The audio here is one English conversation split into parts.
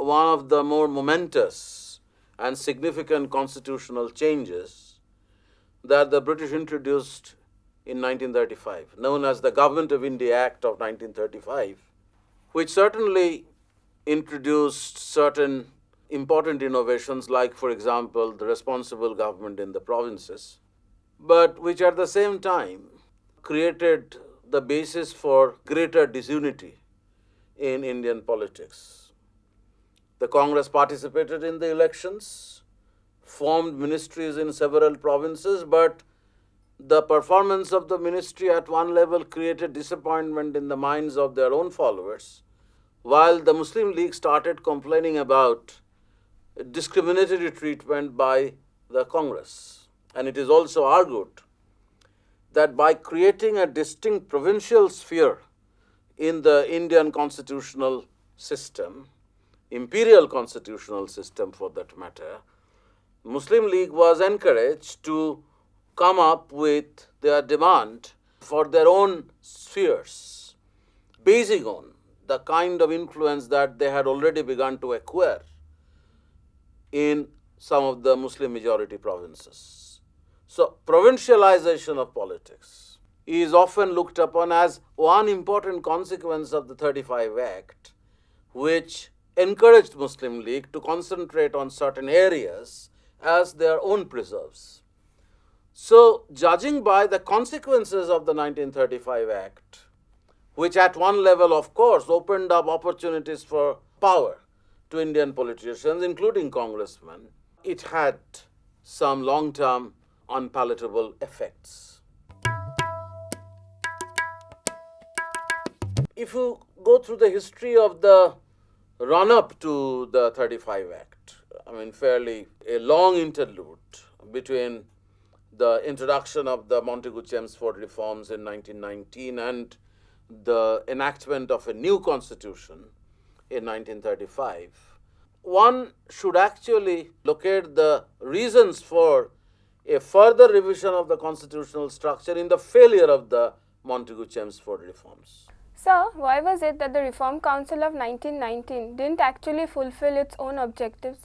one of the more momentous and significant constitutional changes that the British introduced in 1935, known as the Government of India Act of 1935, which certainly introduced certain important innovations like, for example, the responsible government in the provinces, but which at the same time created the basis for greater disunity in Indian politics. The Congress participated in the elections, formed ministries in several provinces, but the performance of the ministry at one level created disappointment in the minds of their own followers, while the Muslim League started complaining about discriminatory treatment by the Congress. And it is also argued that by creating a distinct provincial sphere in the Indian constitutional system, imperial constitutional system for that matter, Muslim League was encouraged to come up with their demand for their own spheres, basing on the kind of influence that they had already begun to acquire in some of the Muslim majority provinces. So, provincialization of politics is often looked upon as one important consequence of the 35 Act, which encouraged Muslim League to concentrate on certain areas as their own preserves. So, judging by the consequences of the 1935 Act, which at one level, of course, opened up opportunities for power to Indian politicians, including congressmen, it had some long-term unpalatable effects. If you go through the history of the run-up to the 35 Act, fairly a long interlude between the introduction of the Montagu-Chelmsford reforms in 1919 and the enactment of a new constitution in 1935, one should actually locate the reasons for a further revision of the constitutional structure in the failure of the Montagu-Chelmsford reforms. Sir, why was it that the Reform Council of 1919 didn't actually fulfill its own objectives?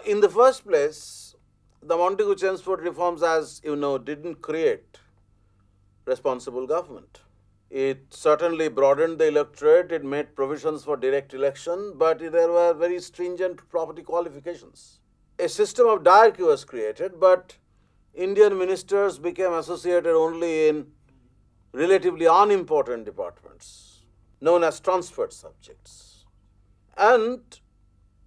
In the first place, the Montagu-Chelmsford reforms, as you know, didn't create responsible government. It certainly broadened the electorate, it made provisions for direct election, but there were very stringent property qualifications. A system of diarchy was created, but Indian ministers became associated only in relatively unimportant departments, known as transferred subjects. And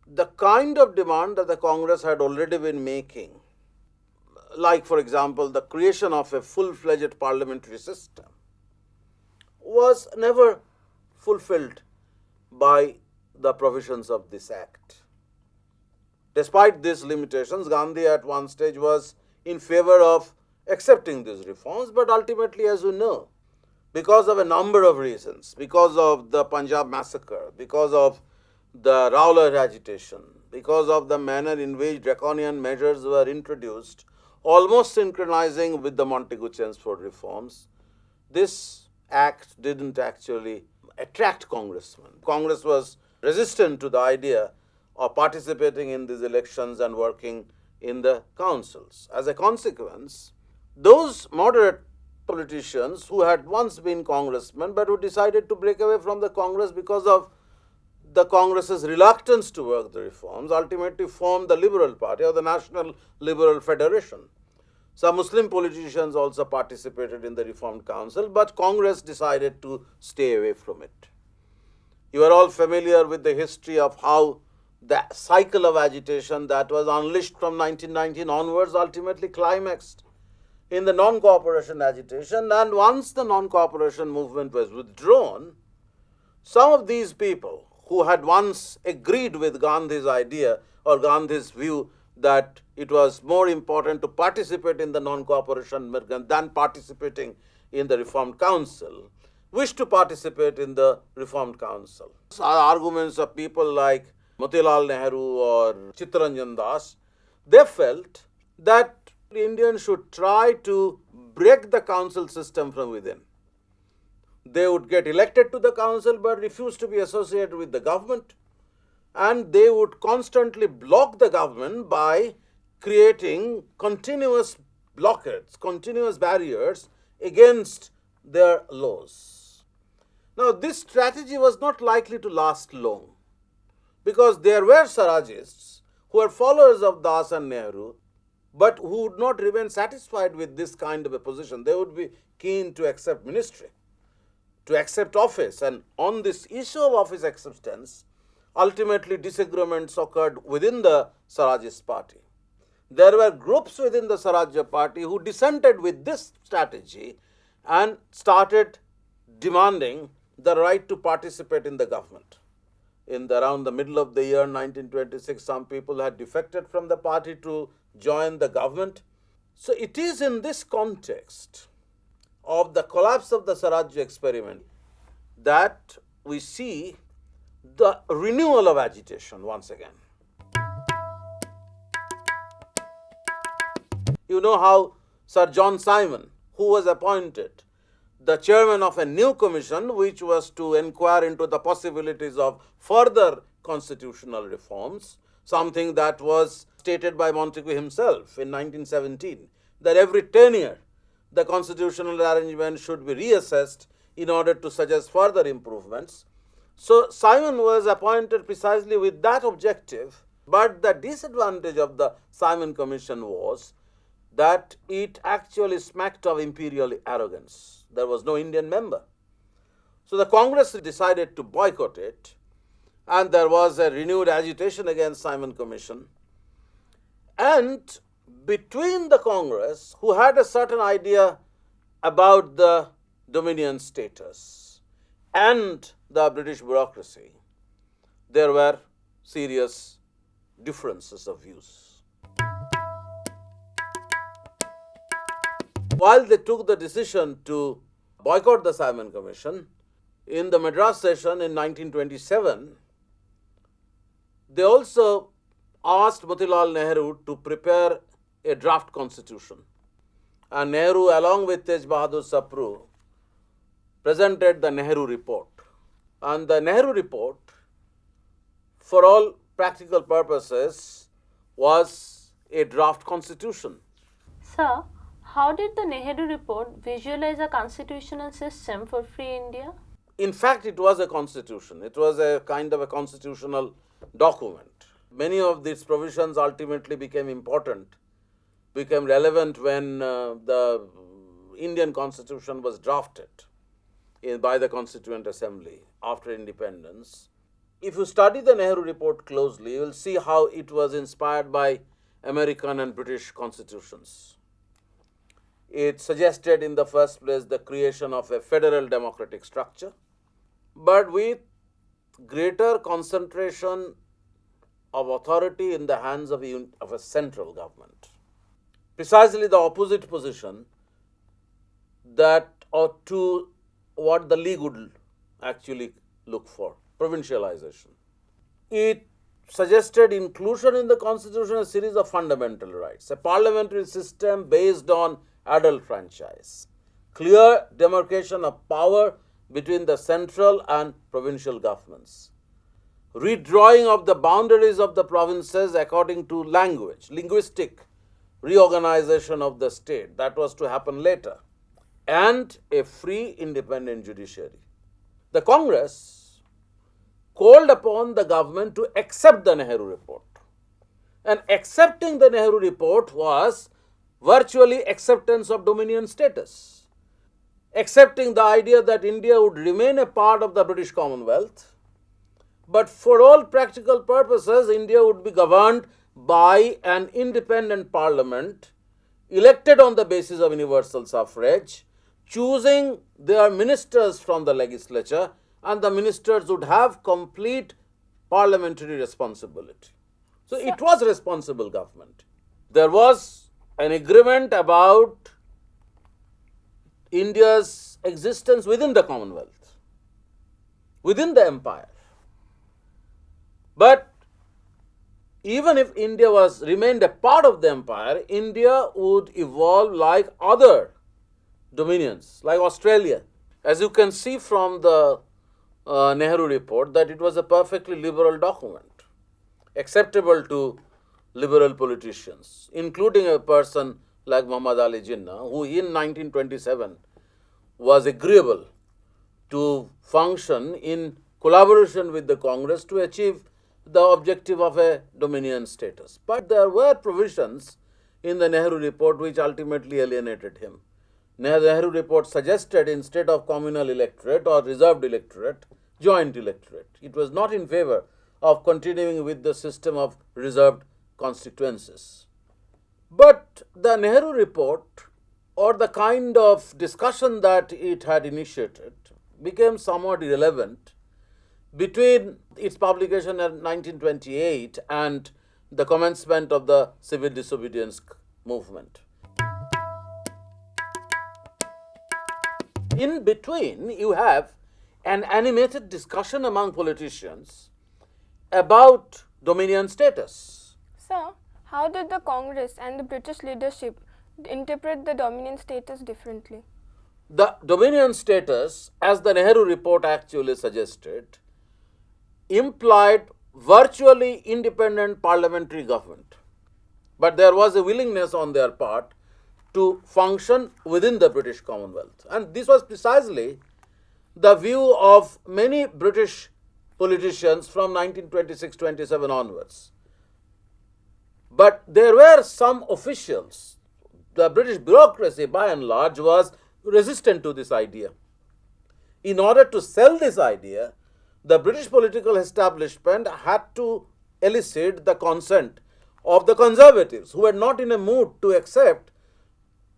the kind of demand that the Congress had already been making, like for example the creation of a full-fledged parliamentary system, was never fulfilled by the provisions of this act. Despite these limitations, Gandhi at one stage was in favor of accepting these reforms, but ultimately, as you know, because of a number of reasons, because of the Punjab massacre, because of the Rowlatt agitation, because of the manner in which draconian measures were introduced, almost synchronizing with the Montagu-Chelmsford reforms, this act didn't actually attract congressmen. Congress was resistant to the idea of participating in these elections and working in the councils. As a consequence, those moderate politicians who had once been congressmen but who decided to break away from the Congress because of the Congress's reluctance to work the reforms ultimately formed the Liberal Party or the National Liberal Federation. Some Muslim politicians also participated in the Reformed Council, but Congress decided to stay away from it. You are all familiar with the history of how the cycle of agitation that was unleashed from 1919 onwards ultimately climaxed in the non-cooperation agitation, and once the non-cooperation movement was withdrawn, some of these people who had once agreed with Gandhi's idea or Gandhi's view that it was more important to participate in the non-cooperation movement than participating in the Reformed Council, wished to participate in the Reformed Council. Arguments of people like Motilal Nehru or Chittaranjan Das, they felt that Indians should try to break the council system from within. They would get elected to the council but refuse to be associated with the government, and they would constantly block the government by creating continuous blockades, continuous barriers against their laws. Now, this strategy was not likely to last long, because there were Swarajists who were followers of Das and Nehru, but who would not remain satisfied with this kind of a position. They would be keen to accept ministry, to accept office. And on this issue of office acceptance, ultimately disagreements occurred within the Swarajist party. There were groups within the Swarajya party who dissented with this strategy and started demanding the right to participate in the government. Around the middle of the year 1926, some people had defected from the party to join the government. So it is in this context of the collapse of the Swarajya experiment that we see the renewal of agitation once again. You know how Sir John Simon, who was appointed the chairman of a new commission which was to inquire into the possibilities of further constitutional reforms, something that was stated by Montagu himself in 1917, that every 10 years the constitutional arrangement should be reassessed in order to suggest further improvements. So Simon was appointed precisely with that objective, but the disadvantage of the Simon Commission was that it actually smacked of imperial arrogance. There was no Indian member. So the Congress decided to boycott it, and there was a renewed agitation against Simon Commission. And between the Congress, who had a certain idea about the dominion status, and the British bureaucracy, there were serious differences of views. While they took the decision to boycott the Simon Commission, in the Madras session in 1927, they also asked Motilal Nehru to prepare a draft constitution. And Nehru, along with Tej Bahadur Sapru, presented the Nehru report. And the Nehru report, for all practical purposes, was a draft constitution. Sir, how did the Nehru report visualize a constitutional system for free India? In fact, it was a constitution. It was a kind of a constitutional document. Many of these provisions ultimately became important, became relevant when the Indian Constitution was drafted by the Constituent Assembly after independence. If you study the Nehru report closely, you will see how it was inspired by American and British constitutions. It suggested in the first place the creation of a federal democratic structure, but with greater concentration of authority in the hands of a central government. Precisely the opposite position that or to what the League would actually look for, provincialization. It suggested inclusion in the Constitution of a series of fundamental rights, a parliamentary system based on adult franchise, clear demarcation of power between the central and provincial governments, redrawing of the boundaries of the provinces according to language, linguistic reorganization of the state, that was to happen later, and a free independent judiciary. The Congress called upon the government to accept the Nehru report, and accepting the Nehru report was virtually acceptance of dominion status, accepting the idea that India would remain a part of the British Commonwealth, but for all practical purposes, India would be governed by an independent parliament elected on the basis of universal suffrage, choosing their ministers from the legislature, and the ministers would have complete parliamentary responsibility. So it was responsible government. There was an agreement about India's existence within the Commonwealth, within the empire. But even if India remained a part of the empire, India would evolve like other dominions, like Australia. As you can see from the Nehru report, that it was a perfectly liberal document. acceptable to liberal politicians, including a person like Muhammad Ali Jinnah, who in 1927 was agreeable to function in collaboration with the Congress to achieve the objective of a dominion status. But there were provisions in the Nehru report which ultimately alienated him. The Nehru report suggested, instead of communal electorate or reserved electorate, joint electorate. It was not in favor of continuing with the system of reserved constituencies. But the Nehru report, or the kind of discussion that it had initiated, became somewhat irrelevant between its publication in 1928 and the commencement of the civil disobedience movement. In between, you have an animated discussion among politicians about dominion status. Sir, how did the Congress and the British leadership interpret the dominion status differently? The dominion status, as the Nehru report actually suggested, implied virtually independent parliamentary government. But there was a willingness on their part to function within the British Commonwealth. And this was precisely the view of many British politicians from 1926-27 onwards. But there were some officials, the British bureaucracy by and large was resistant to this idea. In order to sell this idea, the British political establishment had to elicit the consent of the conservatives, who were not in a mood to accept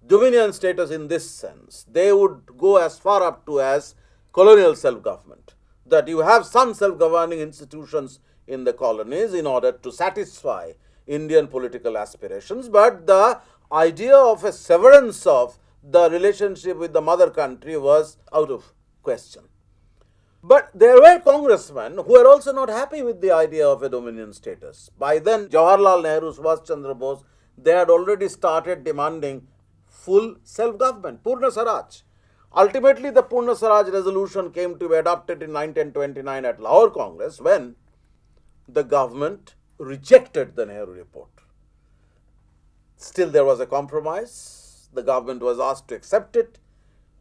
dominion status in this sense. They would go as far up to as colonial self-government, that you have some self-governing institutions in the colonies in order to satisfy Indian political aspirations, but the idea of a severance of the relationship with the mother country was out of question. But there were congressmen who were also not happy with the idea of a dominion status. By then, Jawaharlal Nehru, Subhash Chandra Bose, they had already started demanding full self-government, Purna Swaraj. Ultimately, the Purna Swaraj resolution came to be adopted in 1929 at Lahore Congress, when the government rejected the Nehru report. Still, there was a compromise. The government was asked to accept it.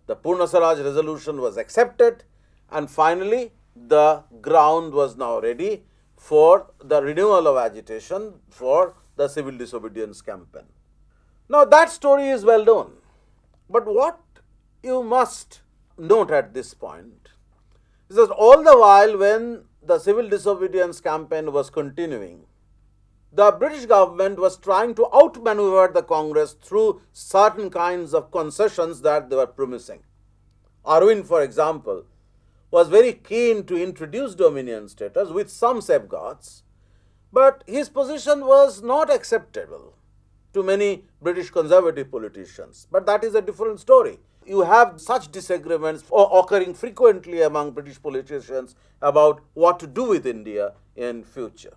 The Purna Swaraj resolution was accepted, and finally the ground was now ready for the renewal of agitation for the civil disobedience campaign. Now that story is well known, but what you must note at this point is that all the while when the civil disobedience campaign was continuing, the British government was trying to outmaneuver the Congress through certain kinds of concessions that they were promising. Arvind, for example, was very keen to introduce dominion status with some safeguards, but his position was not acceptable to many British conservative politicians. But that is a different story. You have such disagreements occurring frequently among British politicians about what to do with India in future.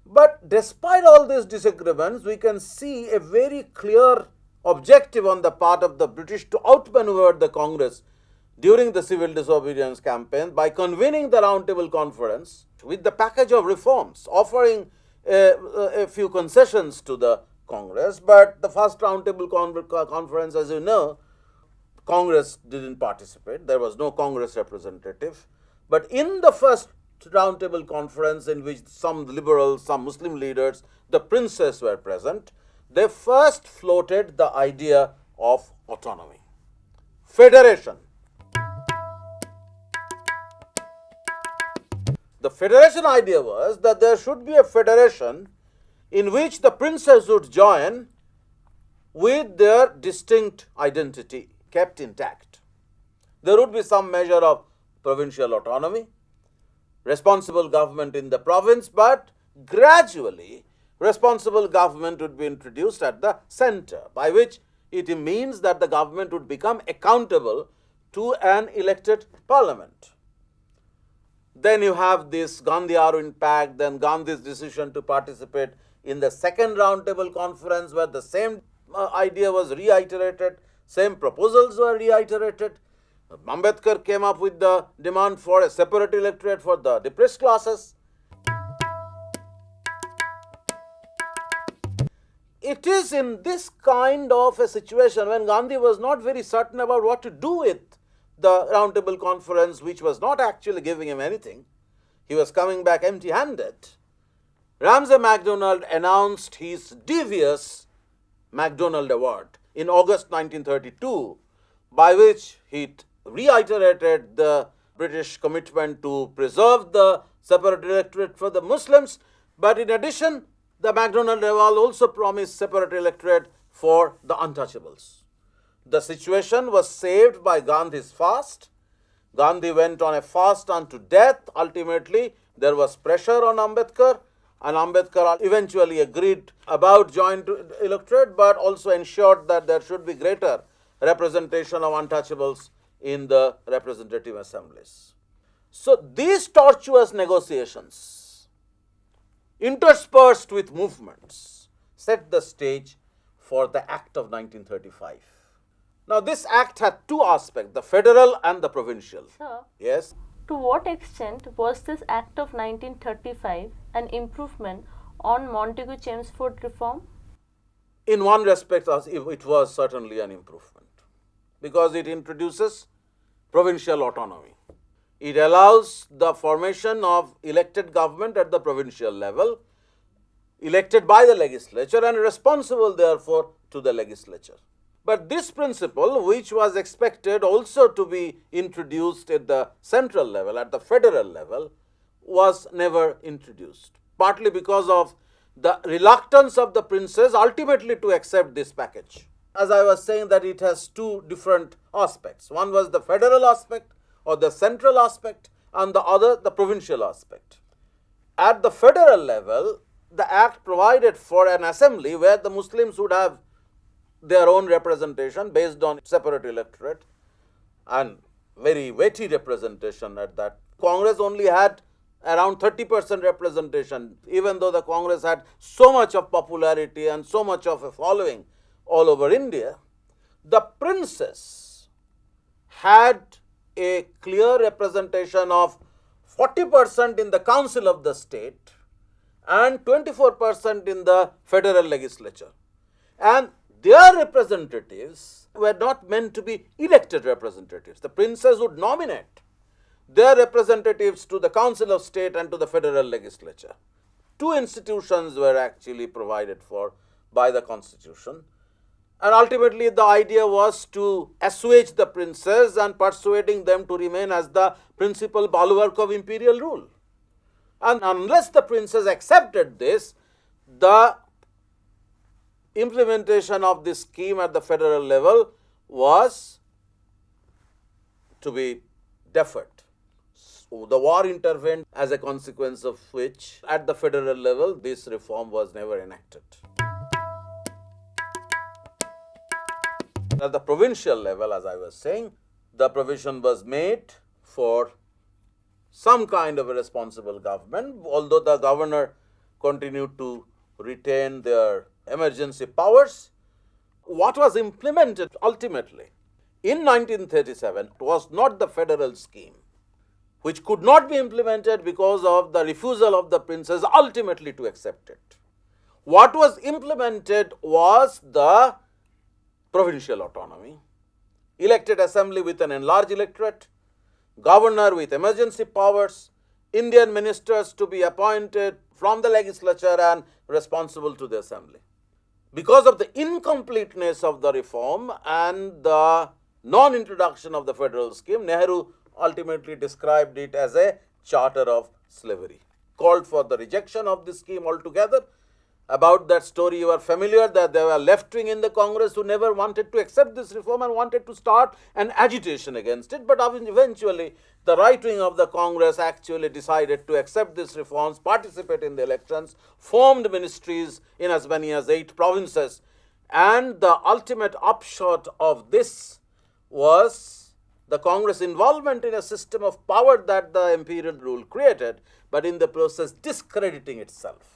But despite all these disagreements, we can see a very clear objective on the part of the British to outmaneuver the Congress during the civil disobedience campaign by convening the Roundtable Conference with the package of reforms, offering a few concessions to the Congress. But the first Roundtable Conference, as you know, Congress didn't participate. There was no Congress representative. But in the first Roundtable Conference, in which some liberals, some Muslim leaders, the princes were present, they first floated the idea of autonomy, federation. The federation idea was that there should be a federation in which the princes would join with their distinct identity kept intact. There would be some measure of provincial autonomy, responsible government in the province, but gradually responsible government would be introduced at the center, by which it means that the government would become accountable to an elected parliament. Then you have this Gandhi-Arvind Pact, then Gandhi's decision to participate in the second Roundtable Conference, where the same idea was reiterated, same proposals were reiterated. Ambedkar came up with the demand for a separate electorate for the depressed classes. it is in this kind of a situation when Gandhi was not very certain about what to do with the Round Table Conference, which was not actually giving him anything. He was coming back empty-handed. Ramsay MacDonald announced his devious MacDonald Award in August 1932, by which he reiterated the British commitment to preserve the separate electorate for the Muslims, but in addition, the MacDonald Award also promised separate electorate for the untouchables. The situation was saved by Gandhi's fast. Gandhi went on a fast unto death. Ultimately, there was pressure on Ambedkar, and Ambedkar eventually agreed about joint electorate, but also ensured that there should be greater representation of untouchables in the representative assemblies. So these tortuous negotiations, interspersed with movements, set the stage for the Act of 1935. Now this act had two aspects, the federal and the provincial. Sir, Yes. to what extent was this Act of 1935 an improvement on Montagu-Chelmsford reform? In one respect, it was certainly an improvement because it introduces provincial autonomy. It allows the formation of elected government at the provincial level, elected by the legislature and responsible therefore to the legislature. But this principle, which was expected also to be introduced at the central level, at the federal level, was never introduced, partly because of the reluctance of the princes ultimately to accept this package. As I was saying, that it has two different aspects. One was the federal aspect or the central aspect, and the other the provincial aspect. At the federal level, the act provided for an assembly where the Muslims would have their own representation based on separate electorate and very weighty representation at that. Congress only had around 30% representation, even though the Congress had so much of popularity and so much of a following all over India. The princes had a clear representation of 40% in the council of the state and 24% in the federal legislature. And their representatives were not meant to be elected representatives. The princes would nominate their representatives to the Council of State and to the federal legislature. Two institutions were actually provided for by the constitution. And ultimately, the idea was to assuage the princes and persuading them to remain as the principal bulwark of imperial rule. And unless the princes accepted this, the implementation of this scheme at the federal level was to be deferred. So the war intervened, as a consequence of which, at the federal level, this reform was never enacted. At the provincial level, as I was saying, the provision was made for some kind of a responsible government, although the governor continued to retain their emergency powers. What was implemented ultimately in 1937 was not the federal scheme, which could not be implemented because of the refusal of the princes ultimately to accept it. What was implemented was the provincial autonomy, elected assembly with an enlarged electorate, governor with emergency powers, Indian ministers to be appointed from the legislature and responsible to the assembly. Because of the incompleteness of the reform and the non-introduction of the federal scheme, Nehru ultimately described it as a charter of slavery, called for the rejection of this scheme altogether. About that story you are familiar, that there were left-wing in the Congress who never wanted to accept this reform and wanted to start an agitation against it, but eventually the right wing of the Congress actually decided to accept these reforms, participate in the elections, formed ministries in as many as 8 provinces, and the ultimate upshot of this was the Congress involvement in a system of power that the imperial rule created, but in the process discrediting itself.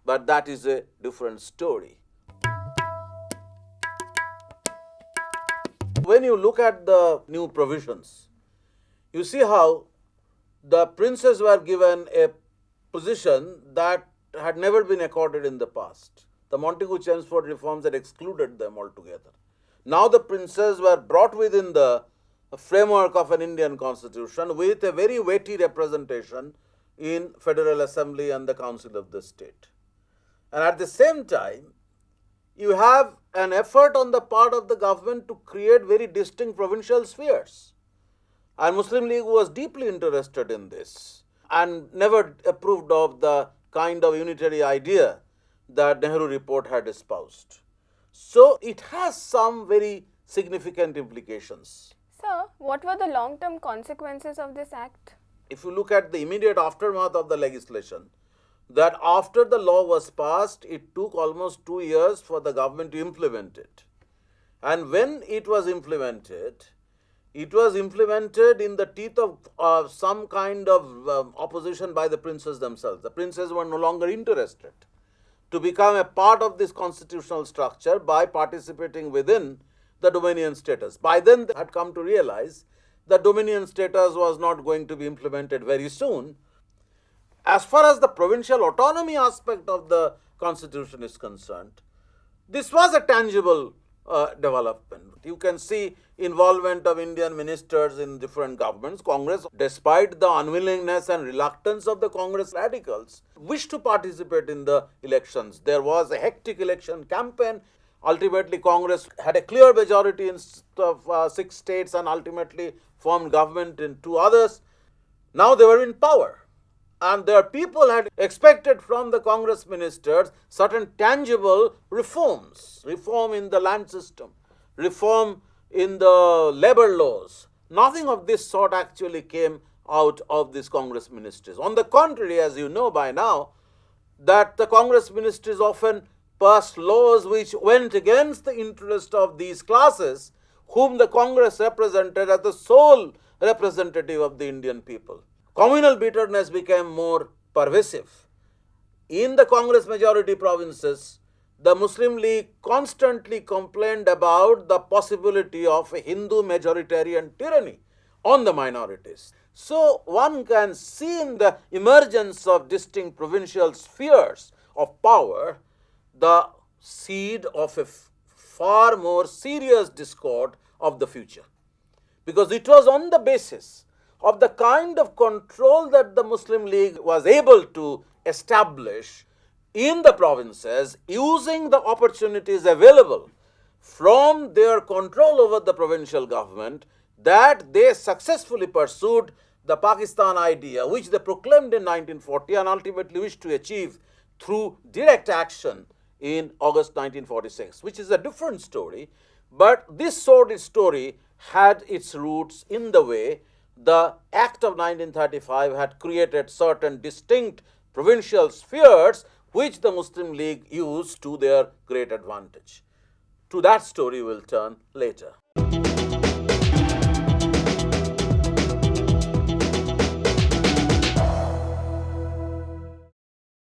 But that is a different story. When you look at the new provisions, you see how the princes were given a position that had never been accorded in the past. The Montagu-Chelmsford reforms had excluded them altogether. Now the princes were brought within the framework of an Indian constitution with a very weighty representation in Federal Assembly and the Council of the State. And at the same time, you have an effort on the part of the government to create very distinct provincial spheres. And Muslim League was deeply interested in this and never approved of the kind of unitary idea that Nehru report had espoused. So it has some very significant implications. Sir, what were the long-term consequences of this act? If you look at the immediate aftermath of the legislation, that after the law was passed, it took almost 2 years for the government to implement it. And when it was implemented in the teeth of some kind of opposition by the princes themselves. The princes were no longer interested to become a part of this constitutional structure by participating within the dominion status. By then, they had come to realize that dominion status was not going to be implemented very soon. As far as the provincial autonomy aspect of the constitution is concerned, this was a tangible development. You can see involvement of Indian ministers in different governments. Congress, despite the unwillingness and reluctance of the Congress radicals, wished to participate in the elections. There was a hectic election campaign. Ultimately, Congress had a clear majority in 6 states and ultimately formed government in 2 others. Now they were in power. And their people had expected from the Congress ministers certain tangible reforms. Reform in the land system, reform in the labor laws. Nothing of this sort actually came out of these Congress ministries. On the contrary, as you know by now, that the Congress ministries often passed laws which went against the interest of these classes, whom the Congress represented as the sole representative of the Indian people. Communal bitterness became more pervasive. In the Congress majority provinces, the Muslim League constantly complained about the possibility of a Hindu majoritarian tyranny on the minorities. So one can see in the emergence of distinct provincial spheres of power the seed of a far more serious discord of the future. Because it was on the basis of the kind of control that the Muslim League was able to establish in the provinces, using the opportunities available from their control over the provincial government, that they successfully pursued the Pakistan idea, which they proclaimed in 1940 and ultimately wished to achieve through direct action in August 1946, which is a different story. But this sort of story had its roots in the way the Act of 1935 had created certain distinct provincial spheres which the Muslim League used to their great advantage. To that story we'll turn later.